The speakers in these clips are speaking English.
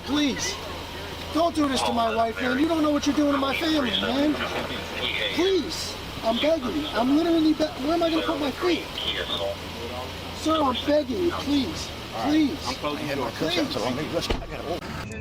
please. Don't do this to my wife, man. You don't know what you're doing to my family, man. Please. I'm begging you. I'm literally where am I going to put my feet? Sir, I'm begging you, please. Please. Please.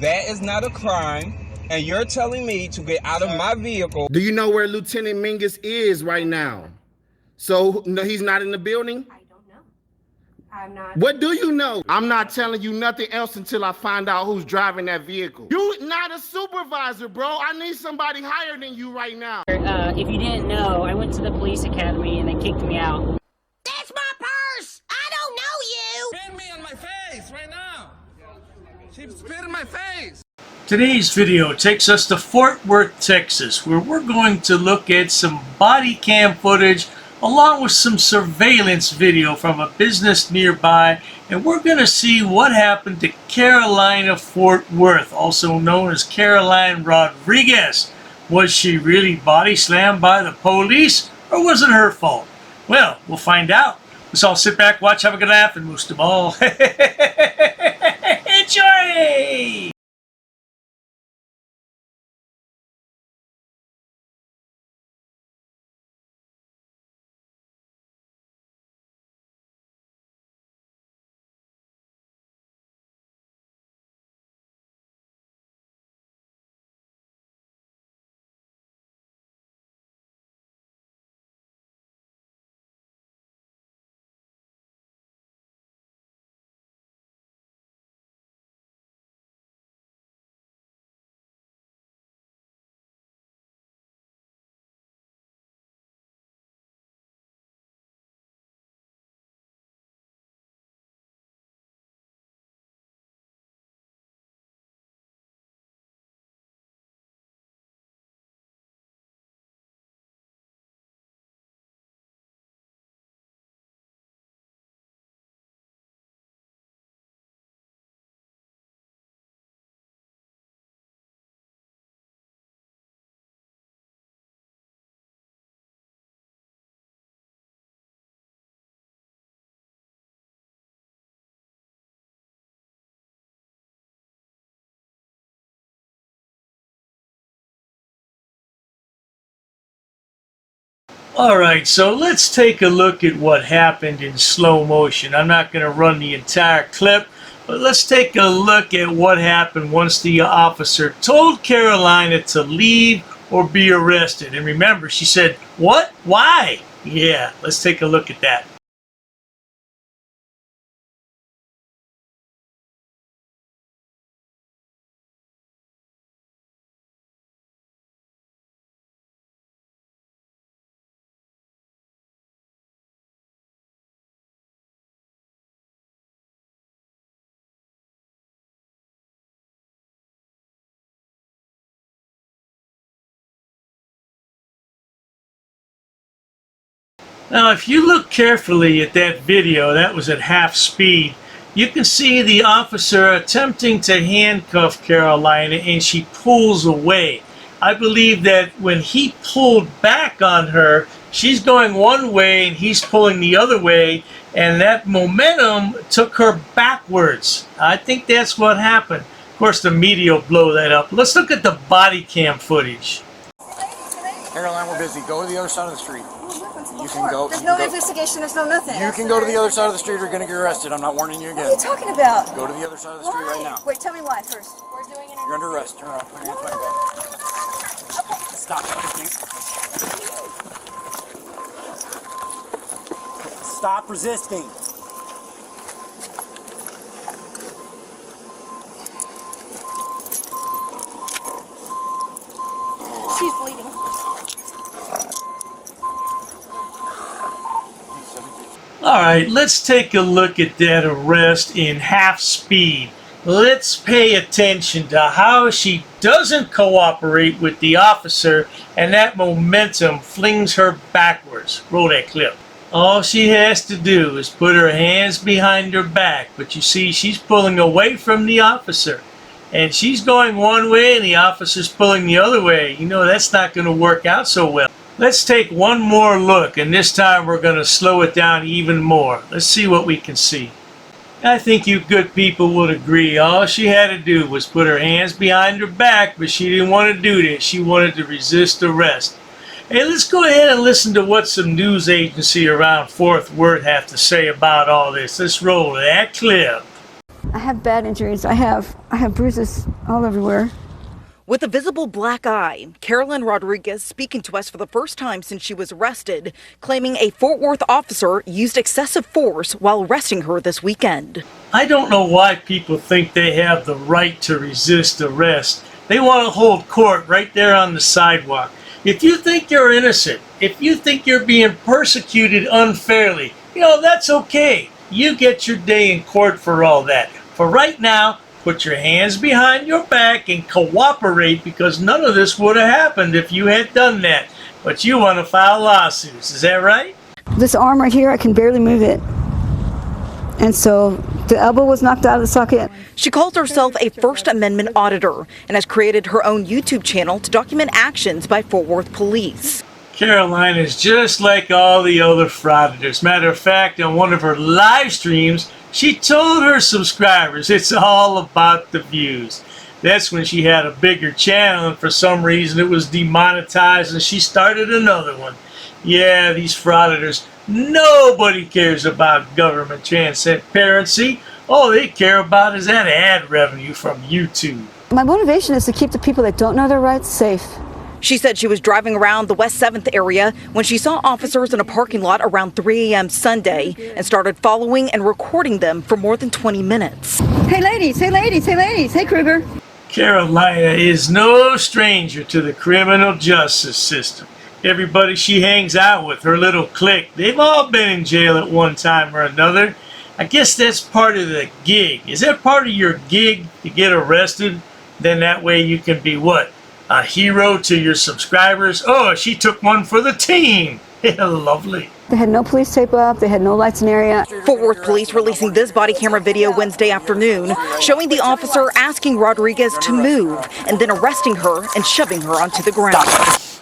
That is not a crime, and you're telling me to get out of my vehicle. Do you know where Lieutenant Mingus is right now? So, no, he's not in the building? I don't know. I'm not. What do you know? I'm not telling you nothing else until I find out who's driving that vehicle. You not a supervisor, bro. I need somebody higher than you right now. If you didn't know, I went to the police academy and they kicked me out. That's my purse! I don't know you! Spit me on my face right now. She spit in my face. Today's video takes us to Fort Worth, Texas, where we're going to look at some body cam footage along with some surveillance video from a business nearby, and we're going to see what happened to Carolina Fort Worth, also known as Caroline Rodriguez. Was she really body slammed by the police, or was it her fault? Well, we'll find out. Let's all sit back, watch, have a good laugh, and most of all, enjoy! Alright, so let's take a look at what happened in slow motion. I'm not going to run the entire clip, but let's take a look at what happened once the officer told Carolina to leave or be arrested. And remember, she said, "What? Why?" Yeah, let's take a look at that. Now, if you look carefully at that video, that was at half speed, you can see the officer attempting to handcuff Carolina, and she pulls away. I believe that when he pulled back on her, she's going one way and he's pulling the other way, and that momentum took her backwards. I think that's what happened. Of course, the media will blow that up. Let's look at the body cam footage. Caroline, we're busy. Go to the other side of the street. You can go. There's no investigation. There's no nothing. You can go to the other side of the street or you're going to get arrested. I'm not warning you again. What are you talking about? Go to the other side of the street right now. Wait, tell me why first. We're doing an You're under arrest. Turn around. Put your hands behind your back. Stop resisting. Stop resisting. She's bleeding. Alright, let's take a look at that arrest in half speed. Let's pay attention to how she doesn't cooperate with the officer, and that momentum flings her backwards. Roll that clip. All she has to do is put her hands behind her back, but you see she's pulling away from the officer. And she's going one way and the officer's pulling the other way. You know, that's not going to work out so well. Let's take one more look, and this time we're going to slow it down even more. Let's see what we can see. I think you good people would agree. All she had to do was put her hands behind her back, but she didn't want to do that. She wanted to resist arrest. Hey, let's go ahead and listen to what some news agency around Fort Worth have to say about all this. Let's roll that clip. I have bad injuries. I have bruises all everywhere. With a visible black eye, Carolyn Rodriguez speaking to us for the first time since she was arrested, claiming a Fort Worth officer used excessive force while arresting her this weekend. I don't know why people think they have the right to resist arrest. They want to hold court right there on the sidewalk. If you think you're innocent, if you think you're being persecuted unfairly, that's okay. You get your day in court for all that. For right now, put your hands behind your back and cooperate, because none of this would have happened if you had done that. But you want to file lawsuits, is that right? This arm right here, I can barely move it. And so the elbow was knocked out of the socket. She calls herself a First Amendment auditor and has created her own YouTube channel to document actions by Fort Worth police. Caroline is just like all the other frauditors. Matter of fact, on one of her live streams, she told her subscribers it's all about the views. That's when she had a bigger channel, and for some reason it was demonetized and she started another one. Yeah, these frauditors, nobody cares about government transparency. All they care about is that ad revenue from YouTube. My motivation is to keep the people that don't know their rights safe. She said she was driving around the West 7th area when she saw officers in a parking lot around 3 a.m. Sunday and started following and recording them for more than 20 minutes. Hey ladies, hey ladies, hey ladies, hey Kruger. Carolina is no stranger to the criminal justice system. Everybody she hangs out with, her little clique, they've all been in jail at one time or another. I guess that's part of the gig. Is that part of your gig, to get arrested? Then that way you can be what? A hero to your subscribers? Oh, she took one for the team. Lovely. They had no police tape up. They had no lights in area. Fort Worth police releasing this body camera video Wednesday afternoon, showing the officer asking Rodriguez to move and then arresting her and shoving her onto the ground.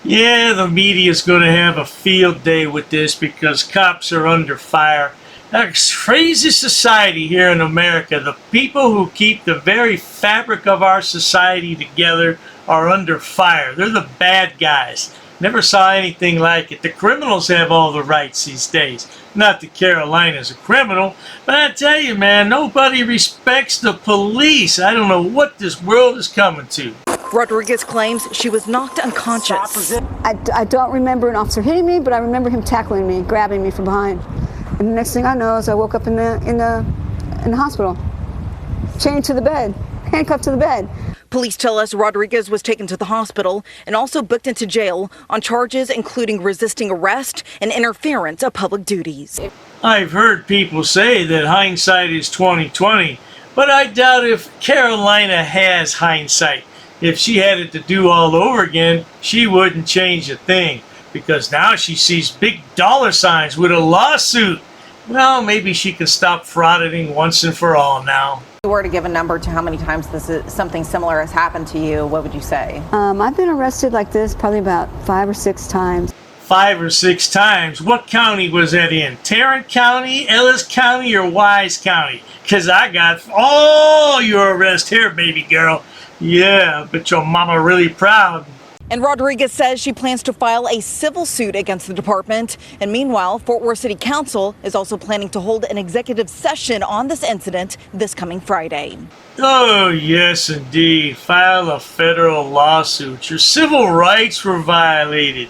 Yeah, the media's going to have a field day with this because cops are under fire. That's crazy society here in America. The people who keep the very fabric of our society together are under fire. They're the bad guys. Never saw anything like it. The criminals have all the rights these days. Not that Carolina's a criminal, but I tell you, man, nobody respects the police. I don't know what this world is coming to. Rodriguez claims she was knocked unconscious. I don't remember an officer hitting me, but I remember him tackling me, grabbing me from behind. And the next thing I know is I woke up in the hospital, chained to the bed, handcuffed to the bed. Police tell us Rodriguez was taken to the hospital and also booked into jail on charges including resisting arrest and interference of public duties. I've heard people say that hindsight is 20/20, but I doubt if Carolina has hindsight. If she had it to do all over again, she wouldn't change a thing, because now she sees big dollar signs with a lawsuit. Well, maybe she can stop frauditing once and for all now. If you were to give a number to how many times something similar has happened to you, what would you say? I've been arrested like this probably about 5 or 6 times. 5 or 6 times? What county was that in? Tarrant County, Ellis County, or Wise County? Because I got all your arrest here, baby girl. Yeah, but your mama really proud. And Rodriguez says she plans to file a civil suit against the department. And meanwhile, Fort Worth City Council is also planning to hold an executive session on this incident this coming Friday. Oh, yes, indeed. File a federal lawsuit. Your civil rights were violated.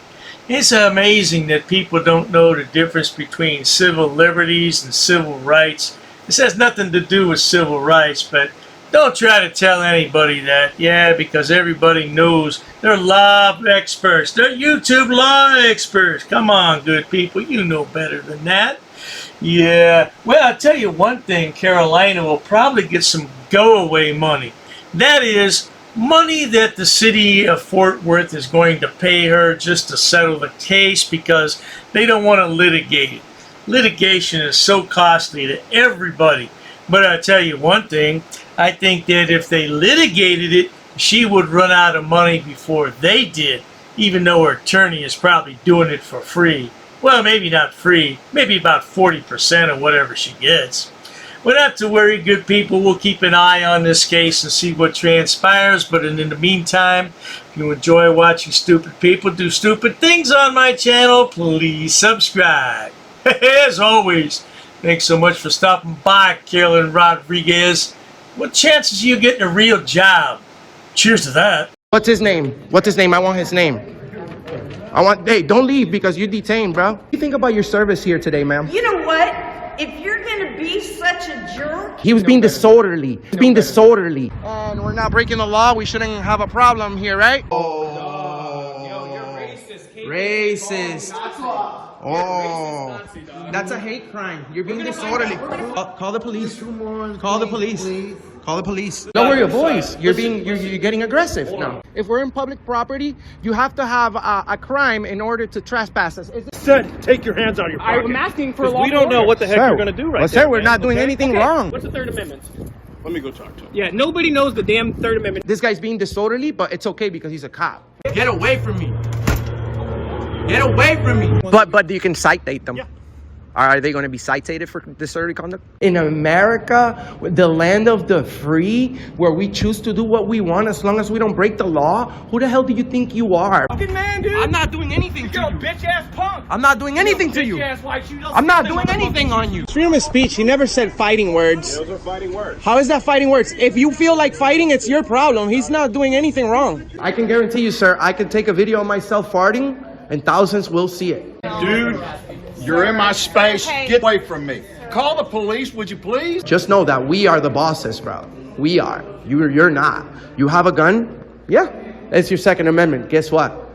It's amazing that people don't know the difference between civil liberties and civil rights. This has nothing to do with civil rights, but don't try to tell anybody that. Yeah, because everybody knows they're law experts. They're YouTube law experts. Come on, good people. You know better than that. Yeah. Well, I'll tell you one thing. Carolina will probably get some go-away money. That is, money that the city of Fort Worth is going to pay her just to settle the case because they don't want to litigate it. Litigation is so costly to everybody. But I'll tell you one thing. I think that if they litigated it, she would run out of money before they did, even though her attorney is probably doing it for free. Well, maybe not free, maybe about 40% of whatever she gets. Well, not to worry, good people. We'll keep an eye on this case and see what transpires. But in the meantime, if you enjoy watching stupid people do stupid things on my channel, please subscribe. As always, thanks so much for stopping by, Carolyn Rodriguez. What chances are you getting a real job? Cheers to that. What's his name? What's his name? I want his name. Hey, don't leave because you're detained, bro. What do you think about your service here today, ma'am? You know what? If you're gonna be such a jerk... He was being disorderly. He was being disorderly. And we're not breaking the law. We shouldn't have a problem here, right? Oh. Yo, you're racist. Racist. Oh. That's a hate crime. You're being disorderly. Call the police. Call the police. Call the police. Lower your voice. You're getting aggressive now. If we're in public property, you have to have a crime in order to trespass us. Said, take your hands out of your pocket. I'm asking for a law. We don't know what the heck Sir, we're going to do right now. Sir, we're not doing anything wrong. What's the Third Amendment? Let me go talk to him. Yeah, nobody knows the damn Third Amendment. This guy's being disorderly, but it's okay because he's a cop. Get away from me. Get away from me. But you can citate them. Yeah. Are they going to be cited for disorderly conduct? In America, the land of the free, where we choose to do what we want as long as we don't break the law, who the hell do you think you are? Fucking man, dude. I'm not doing anything to you. You're a bitch-ass punk. I'm not doing anything to you. I'm not doing anything on you. Freedom of speech, he never said fighting words. Those are fighting words. How is that fighting words? If you feel like fighting, it's your problem. He's not doing anything wrong. I can guarantee you, sir, I can take a video of myself farting and thousands will see it. Dude, you're in my space. Get away from me. Call the police, would you please? Just know that we are the bosses, bro. We are. You're not. You have a gun? Yeah. It's your Second Amendment. Guess what?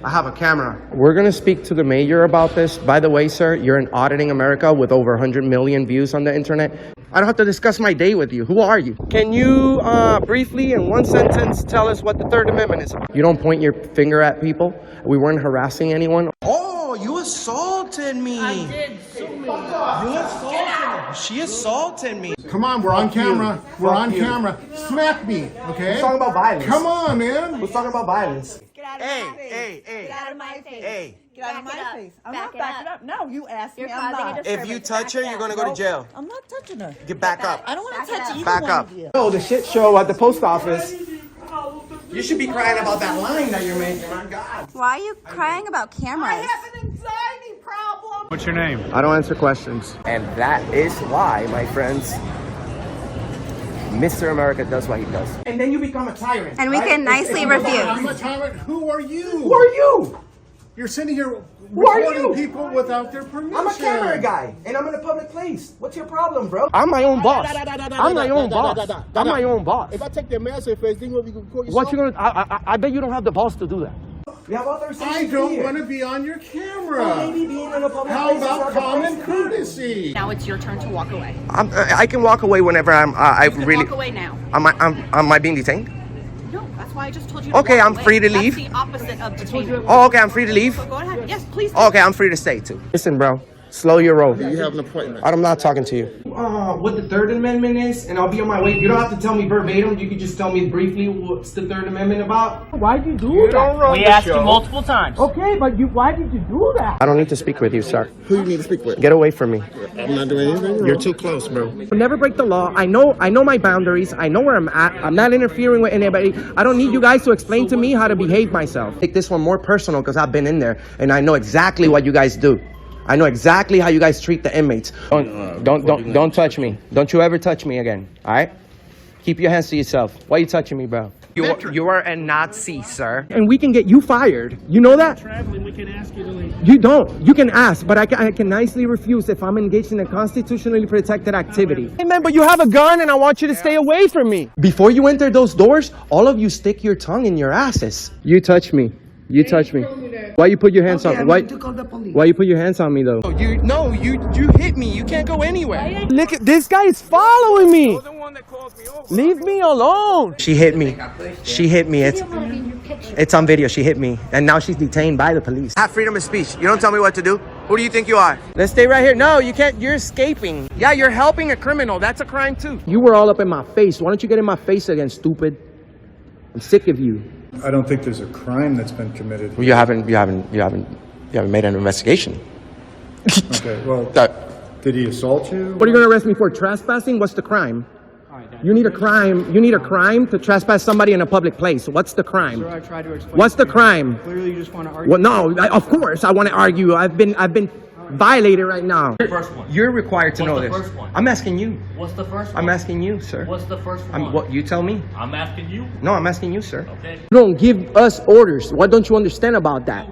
I have a camera. We're going to speak to the mayor about this. By the way, sir, you're in Auditing America with over 100 million views on the internet. I don't have to discuss my day with you. Who are you? Can you briefly, in one sentence, tell us what the Third Amendment is? You don't point your finger at people. We weren't harassing anyone. Oh, you assaulted me. I did so many. You assaulted me. She assaulted me. Come on, we're on camera. We're on camera. Smack me, okay? We're talking about violence. Come on, man. We're talking about violence. Hey. Get out of my face. Hey. Get out of my face. I'm Back not backing up. No, you asked me. I'm not. If you touch her, you're going to go to jail. I'm not touching her. Get back up. I don't want to touch either Back one up. of you. Oh, the shit show at the post office. You should be crying about that line that you're making. My God. Why are you crying about cameras? I have an anxiety problem. What's your name? I don't answer questions. And that is why, my friends, Mr. America does what he does. And then you become a tyrant. And we can nicely refuse. I'm a tyrant. Who are you? Who are you? You're sitting here Who are recording you? people without their permission. I'm a camera guy, and I'm in a public place. What's your problem, bro? I'm my own boss. I'm my own boss. I'm my own boss. If I take their mask off, then what we can call you? What you gonna? I bet you don't have the balls to do that. We have authorization. I don't want to be on your camera. Well, maybe being in a public How place about is not common the place. courtesy? Now it's your turn to walk away. I can walk away whenever I'm. I really. Walk away now. Am I being detained? No, that's why I just told you. Okay, walk I'm away. free to That's leave. the opposite of detainment. Oh, okay, I'm free to leave. So go ahead. Yes, please. Okay, I'm free to stay too. Listen, bro. Slow your roll. You have an appointment. I'm not talking to you. What the Third Amendment is, and I'll be on my way. You don't have to tell me verbatim. You can just tell me briefly what's the Third Amendment about. Why'd you do that? We asked you multiple times. Okay, but why did you do that? I don't need to speak with you, sir. Who you need to speak with? Get away from me. I'm not doing anything wrong. You're too close, bro. Never break the law. I know my boundaries. I know where I'm at. I'm not interfering with anybody. I don't need you guys to explain to me how to behave myself. Take this one more personal because I've been in there and I know exactly what you guys do. I know exactly how you guys treat the inmates. Don't touch me. Don't you ever touch me again. All right? Keep your hands to yourself. Why are you touching me, bro? You are a Nazi, sir. And we can get you fired. You know that? Traveling, we can ask you to leave. You don't. You can ask, but I can nicely refuse if I'm engaged in a constitutionally protected activity. Hey, man, but you have a gun and I want you to stay away from me. Before you enter those doors, all of you stick your tongue in your asses. You touch me. You touch me. Why you put your hands on me? Why you put your hands on me though? You hit me. You can't go anywhere. Look at this guy is following me. Leave me alone. She hit me. She hit me. It's on video. She hit me, and now she's detained by the police. I have freedom of speech. You don't tell me what to do. Who do you think you are? Let's stay right here. No, you can't. You're escaping. Yeah, you're helping a criminal. That's a crime too. You were all up in my face. Why don't you get in my face again, stupid? I'm sick of you. I don't think there's a crime that's been committed. You haven't made an investigation. Okay, well, Did he assault you? What are you gonna arrest me for? Trespassing? What's the crime? You need a crime. You need a crime to trespass somebody in a public place. What's the crime? Sir, I tried to explain. What's the crime? Clearly, you just want to argue. Well, no. Of course, I want to argue. I've been violated right now. First one. You're required to What's know the this. first one? I'm asking you. What's the first one? I'm asking you, sir. What's the first one? What you tell me? I'm asking you. No, I'm asking you, sir. Okay. You don't give us orders. What don't you understand about that?